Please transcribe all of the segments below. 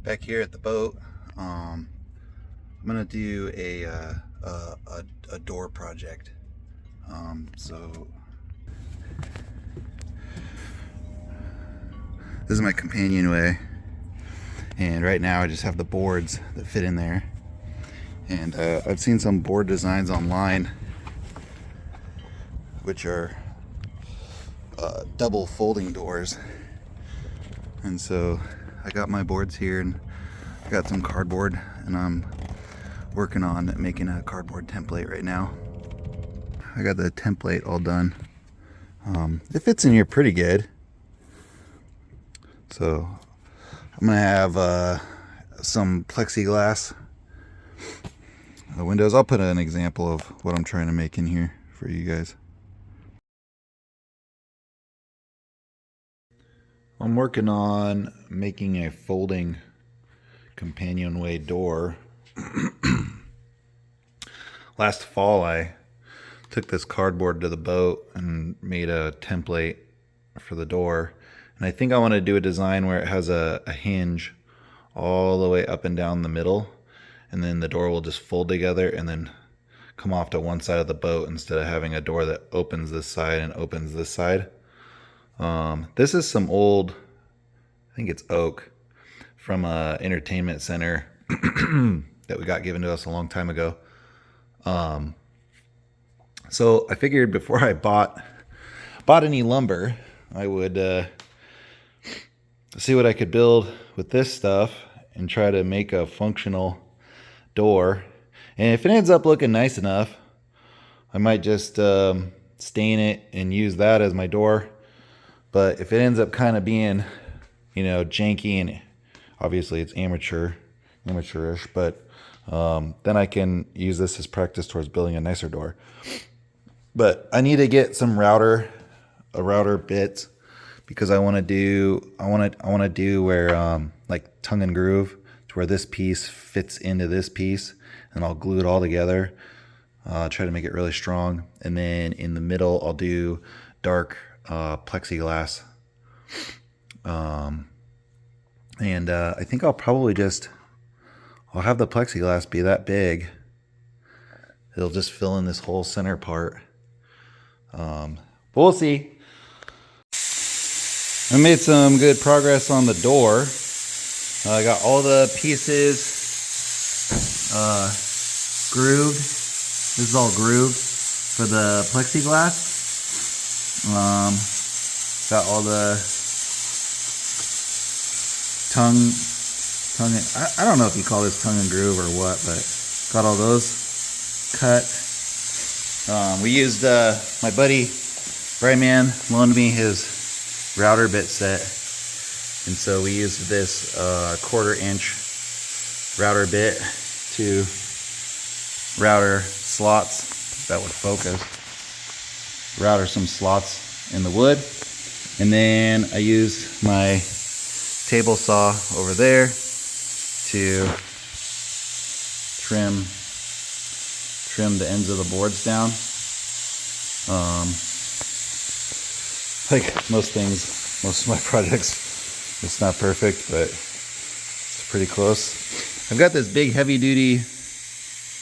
back here at the boat. I'm gonna do a door project. So this is my companionway, and right now I just have the boards that fit in there. And I've seen some board designs online, which are double folding doors. And so I got my boards here, and I got some cardboard, and I'm working on making a cardboard template right now. I got the template all done. It fits in here pretty good. So I'm gonna have some plexiglass windows. I'll put an example of what I'm trying to make in here for you guys. I'm working on making a folding companionway door. Last fall I took this cardboard to the boat and made a template for the door, and I think I want to do a design where it has a hinge all the way up and down the middle, and then the door will just fold together and then come off to one side of the boat instead of having a door that opens this side and opens this side. This is some old, I think it's oak, from a entertainment center that we got given to us a long time ago. So I figured before I bought any lumber, I would see what I could build with this stuff and try to make a functional door. And if it ends up looking nice enough, I might just stain it and use that as my door. But if it ends up kind of being, janky, and obviously it's amateurish, but then I can use this as practice towards building a nicer door. But I need to get some router bits, because I want to do where like tongue and groove, to where this piece fits into this piece, and I'll glue it all together. Try to make it really strong, and then in the middle I'll do dark plexiglass. And I think I'll probably I'll have the plexiglass be that big. It'll just fill in this whole center part. But we'll see. I made some good progress on the door. I got all the pieces grooved. This is all grooved for the plexiglass. Got all the tongue I don't know if you call this tongue and groove or what, but got all those cut. We used my buddy Brightman loaned me his router bit set, and so we used this 1/4 inch router bit to router slots that would focus, router some slots in the wood. And then I used my table saw over there to trim the ends of the boards down. Like most of my projects, it's not perfect, but it's pretty close. I've got this big heavy duty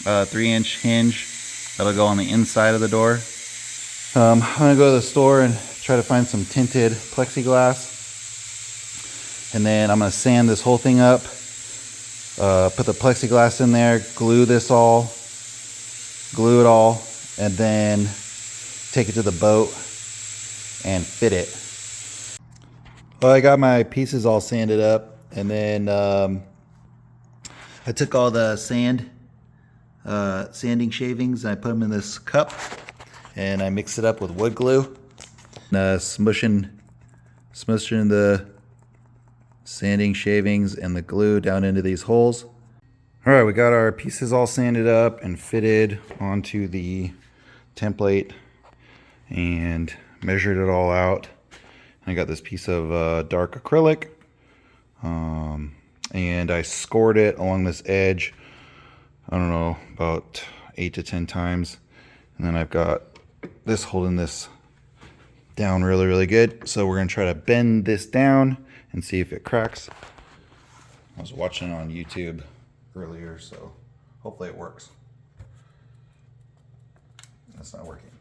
3-inch hinge that'll go on the inside of the door. I'm gonna go to the store and try to find some tinted plexiglass, and then I'm gonna sand this whole thing up, put the plexiglass in there, glue it all, and then take it to the boat and fit it. Well, I got my pieces all sanded up, and then I took all the sanding shavings, and I put them in this cup, and I mixed it up with wood glue, smushing the sanding shavings and the glue down into these holes. All right, we got our pieces all sanded up and fitted onto the template and measured it all out. I got this piece of dark acrylic, and I scored it along this edge, I don't know, about 8 to 10 times. And then I've got this holding this down really, really good. So we're gonna try to bend this down and see if it cracks. I was watching it on YouTube earlier, so hopefully it works. That's not working.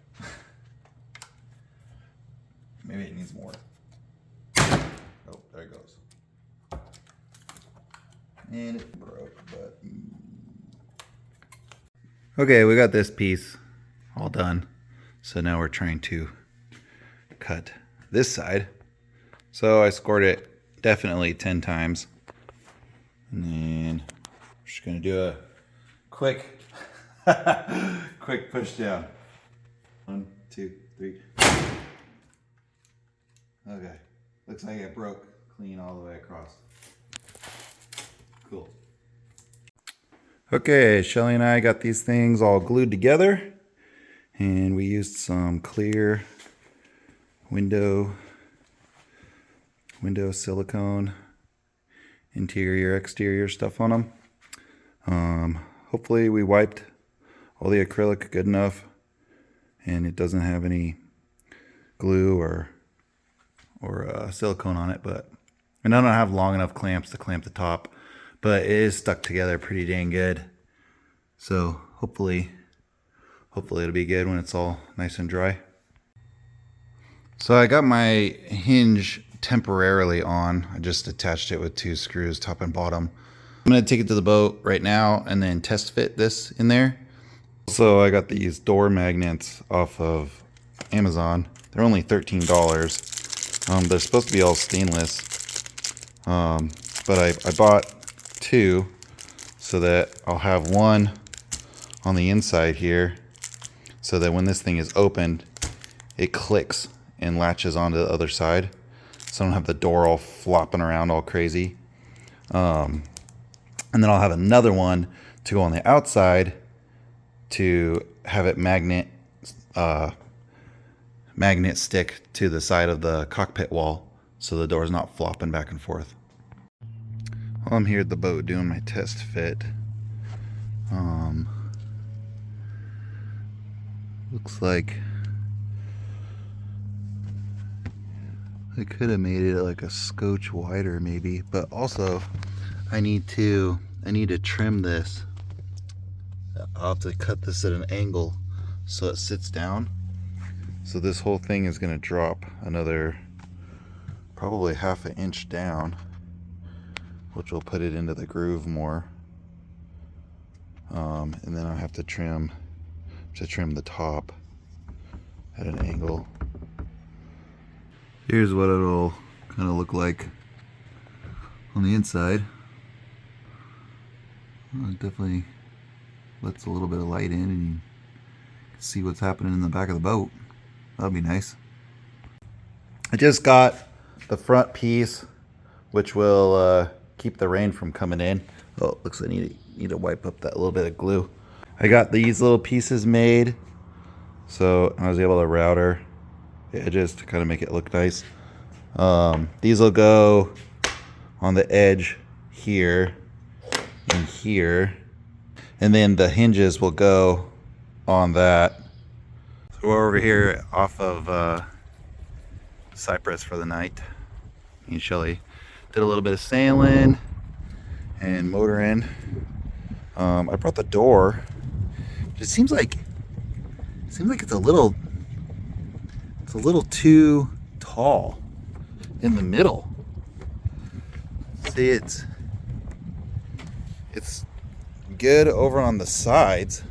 Maybe it needs more. Oh, there it goes. And it broke, but... Okay, we got this piece all done. So now we're trying to cut this side. So I scored it definitely 10 times. And then we're just gonna do a quick, quick push down. 1, 2, 3. Okay, looks like it broke clean all the way across. Cool. Okay, Shelly and I got these things all glued together, and we used some clear window silicone interior exterior stuff on them. Hopefully we wiped all the acrylic good enough and it doesn't have any glue or silicone on it, and I don't have long enough clamps to clamp the top, but it is stuck together pretty dang good. So hopefully it'll be good when it's all nice and dry. So I got my hinge temporarily on. I just attached it with 2 screws, top and bottom. I'm gonna take it to the boat right now and then test fit this in there. So I got these door magnets off of Amazon. They're only $13. They're supposed to be all stainless. But I bought 2 so that I'll have one on the inside here so that when this thing is opened, it clicks and latches onto the other side. So I don't have the door all flopping around all crazy. And then I'll have another one to go on the outside to have it magnet stick to the side of the cockpit wall so the door's not flopping back and forth. While I'm here at the boat doing my test fit, looks like I could have made it like a scotch wider maybe, but also I need to trim this. I'll have to cut this at an angle so it sits down. So this whole thing is going to drop another probably ½ an inch down, which will put it into the groove more. And then I'll have to trim the top at an angle. Here's what it'll kind of look like on the inside. It definitely lets a little bit of light in and you can see what's happening in the back of the boat. That'll be nice. I just got the front piece, which will keep the rain from coming in. Oh, looks like I need to wipe up that little bit of glue. I got these little pieces made, so I was able to router the edges to kind of make it look nice. These will go on the edge here and here, and then the hinges will go on that. So we're over here off of Cyprus for the night. Me and Shelly did a little bit of sailing and motoring. I brought the door. It seems like it's a little too tall in the middle. See, it's good over on the sides,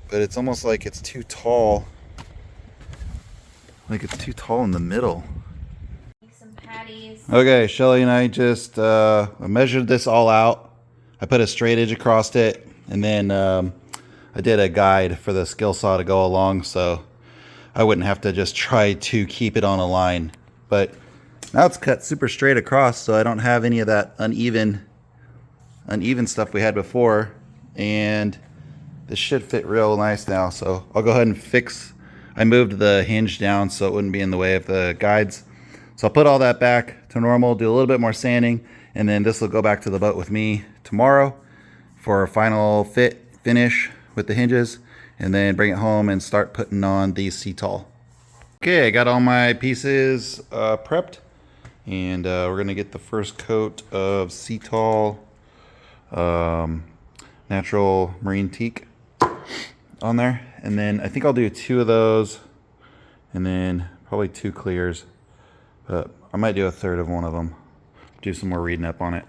but it's almost like it's too tall. Like it's too tall in the middle. Make some patties. Okay, Shelly and I just measured this all out. I put a straight edge across it, and then I did a guide for the skill saw to go along, so I wouldn't have to just try to keep it on a line. But now it's cut super straight across, so I don't have any of that uneven stuff we had before, and this should fit real nice now. So I'll go ahead and fix. I moved the hinge down so it wouldn't be in the way of the guides. So I'll put all that back to normal, do a little bit more sanding, and then this will go back to the boat with me tomorrow for a final finish with the hinges, and then bring it home and start putting on the C-tall. Okay, I got all my pieces prepped, And we're gonna get the first coat of Cetal natural marine teak on there, and then I think I'll do 2 of those, and then probably 2 clears, but I might do a third of one of them. Do some more reading up on it.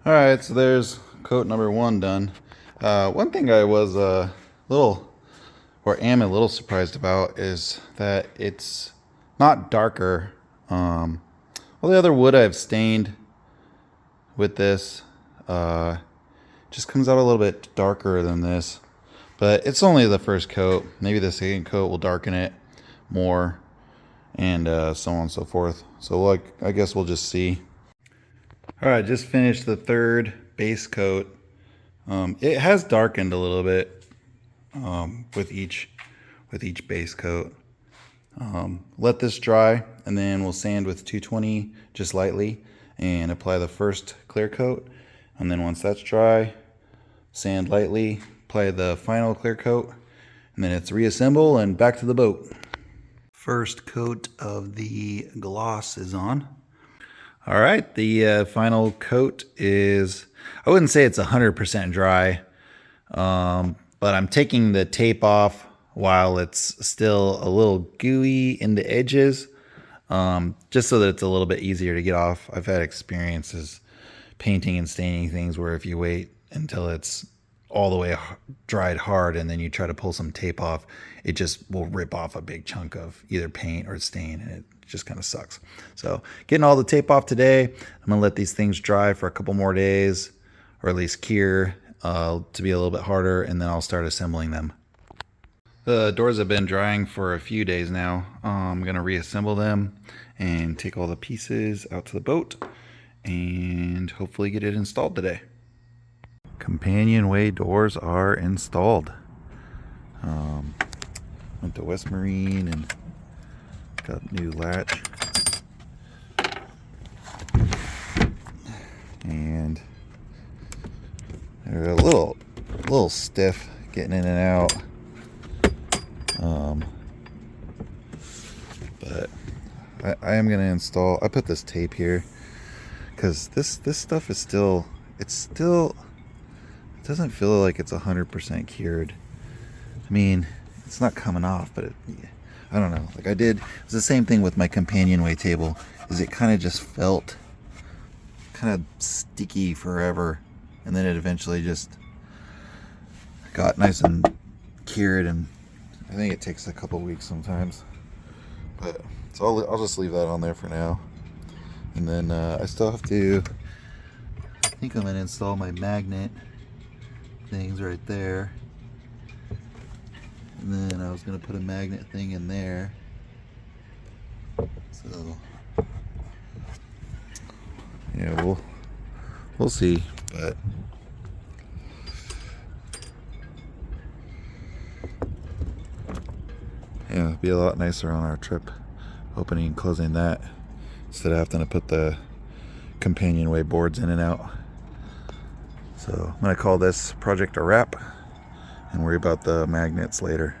All right, so there's coat number 1 done. One thing I was a little, or am a little surprised about is that it's not darker. All the other wood I've stained with this just comes out a little bit darker than this, but it's only the first coat. Maybe the second coat will darken it more, and so on and so forth. So I guess we'll just see. All right, just finished the 3rd base coat. It has darkened a little bit with each base coat. Let this dry, and then we'll sand with 220 just lightly and apply the first clear coat. And then once that's dry, sand lightly, apply the final clear coat, and then it's reassemble and back to the boat. First coat of the gloss is on. All right, the final coat is, I wouldn't say it's 100% dry, but I'm taking the tape off while it's still a little gooey in the edges, just so that it's a little bit easier to get off. I've had experiences painting and staining things where if you wait until it's all the way dried hard and then you try to pull some tape off, it just will rip off a big chunk of either paint or stain, and it just kind of sucks. So getting all the tape off today. I'm gonna let these things dry for a couple more days, or at least cure to be a little bit harder, and then I'll start assembling them. The doors have been drying for a few days now. I'm gonna reassemble them and take all the pieces out to the boat and hopefully get it installed today. Companionway doors are installed. Went to West Marine and got new latch, and they're a little stiff getting in and out, but I am gonna install. I put this tape here because this stuff is still, it doesn't feel like it's 100% cured. I mean, it's not coming off, but I don't know. Like it's the same thing with my companionway table. Is it kind of just felt kind of sticky forever, and then it eventually just got nice and cured, and I think it takes a couple weeks sometimes. But so I'll just leave that on there for now, and then I still have to. I think I'm gonna install my magnet things right there. And then I was gonna put a magnet thing in there. So yeah, we'll see, but yeah, it'll be a lot nicer on our trip, opening and closing that instead of having to put the companionway boards in and out. So I'm gonna call this project a wrap and worry about the magnets later.